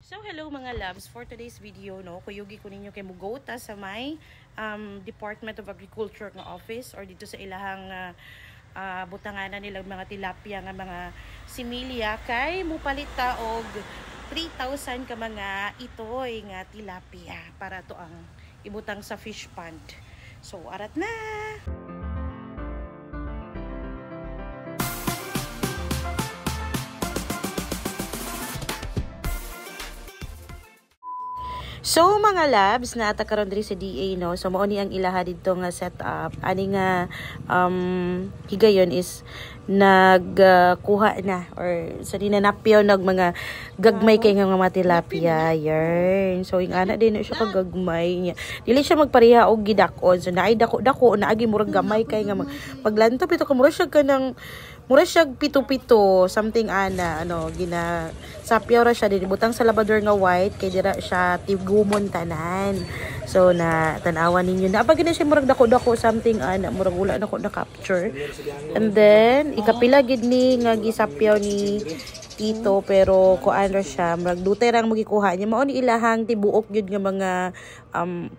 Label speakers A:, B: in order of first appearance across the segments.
A: So hello mga loves, for today's video no, kuyugi ko ninyo kay mugota sa may Department of Agriculture nga office or dito sa ilahang butanganan nilang mga tilapia nga mga similya kay mupalita og 3,000 ka mga itoy nga tilapia para to ang ibutang sa fish pond. So arat na. So mga labs na karon diri sa DA no, so mao ni ang ilaha didto nga setup ani nga higayon is nagkuha na or sa dinanapyaw nag mga gagmay kay nga mga tilapia yarn. So ing ana din siya kagagmay niya, dili siya magpareha og gidakon, so naay dako naagi murag gamay kay nga paglantop ito mura siya kanang mura siya pito-pito something ana ano gina sapyaw ra siya din butang sa labador nga white kay dira siya tigumon tanan. So na tan-awan ninyo na pag siya murag dako something ana murag wala nako na capture. And then ikapila gid ni nga gisapyaw ni Tito pero kuan ra siya murag dutay ra magikuha niya mao ni ilahang tibuok gyud nga mga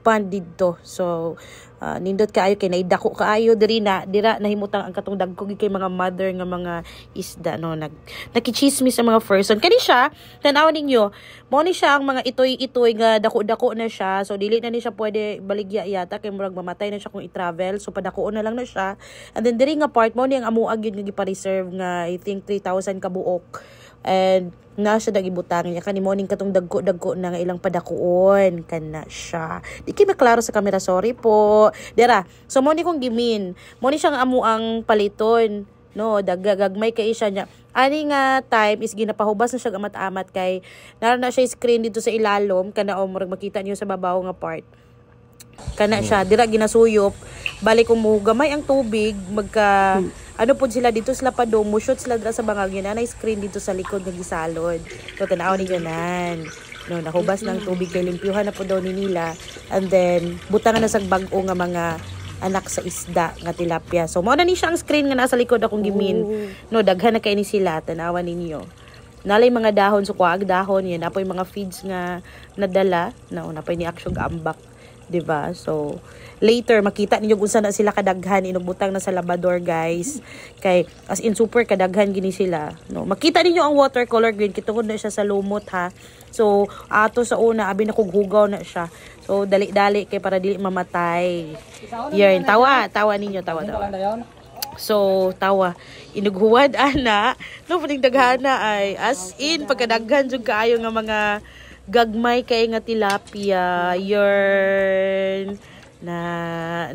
A: pond didto. So nindot kaayo kay naidako kaayo diri na dira nahimutang ang katong dagko kay mga mother nga mga isda no nakichismis sa mga person kani siya tan-aw ninyo mo ni siya ang mga itoy nga dako na siya, so dili na ni siya pwede baligya yata kay murag mamatay na siya kung i-travel, so padako na lang na siya. And then diri nga part mo ni ang amuag yun nga gipa-reserve nga I think 3,000 ka buok and na siya dagibutang niya kani morning katong dagko na nga ilang padakuon kana siya. Di kay maklaro sa camera, sorry po. Dira, so mo ni kong gimin. Mo ni siyang amo ang paliton. No, dagagagmay kay siya niya. Ani nga time is ginapahubas na siya amat-amat kay naroon na siya screen dito sa ilalom kana o murag makita niyo sa babaw nga part. Kana siya dira ginasuyop balik kung gamay ang tubig magka ano po sila dito sila pa do mo shoot sila dira sa bangag yun na screen dito sa likod nga gisalod. So tanaw ninyo nan no nahubas ng tubig kay limpyuhan na po daw ni nila and then butangan na sa bag-o nga mga anak sa isda nga tilapia. So mao na ni siya ang screen nga nasa likod akong gimin. No daghan na kay ni sila tanawan ninyo. Nalay mga dahon so kuag dahon yan apoy mga feeds nga nadala na napay ni action gaambak. Diba? So, later, makita ninyo kung saan na sila kadaghan. Inugbutang na sa labador, guys. Kay, as in, super kadaghan gini sila. No? Makita ninyo ang watercolor green. Kitungod na siya sa lumot, ha? So, ato sa una, abi na kughugaw na siya. So, dali-dali kay para dili mamatay. Yan, tawa ninyo, tawa. So, tawa. Inughuwad, ana. No, paning daghana ay, as in, pagkadaghan jud kaayo nga mga gagmay kay nga tilapia yarn na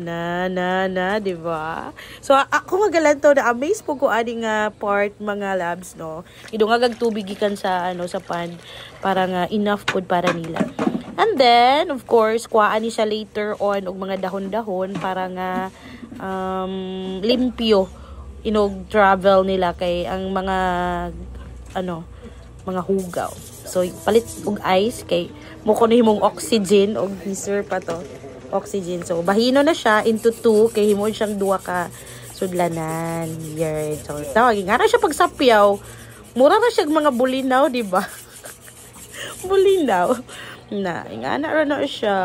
A: diba? So ako nga galanto na amaze po ko ani nga part mga labs no. Idungagag tubig gikan sa ano sa pond para nga enough food para nila. And then of course kuhaan ni siya later on og mga dahon-dahon para nga limpyo inog travel nila kay ang mga ano mga hugaw. So, palit og ice kay muko na himong oxygen og deserve pa to. Oxygen. So, bahino na siya into 2 kay himon siyang 2 ka sudlanan. Yan. So, tawagin nga na siya pagsapyaw. Mura na siya mga bulinaw, di ba? Bulinaw. Na, ingana ra na siya.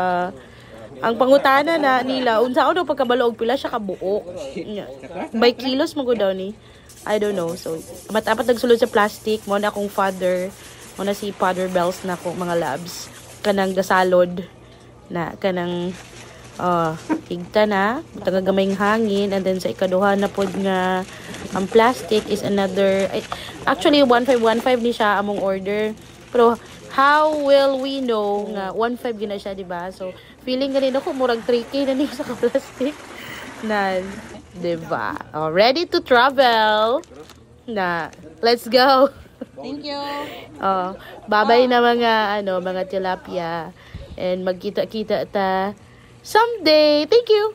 A: Ang pangutana na nila, unsaon daw pagkabalo og pila siya kabuok. By kilos mo ko daw ni. I don't know. So, apat nagsulod sa plastic. Mo na akong father. Mo na si Father Bells na akong mga labs. Kanang gasalod. Na, kanang higta na. Tagagamayng hangin. And then sa ikaduha na pod nga ang plastic is another. Actually, 1515 ni siya among order. Pero, how will we know nga 15 gina siya, diba? So, feeling ganun ako, murag 3K na niya sa plastic. Na, diba? Oh, ready to travel. Na, let's go.
B: Thank you.
A: Oh, babay na mga tilapia and magkita-kita ta someday. Thank you.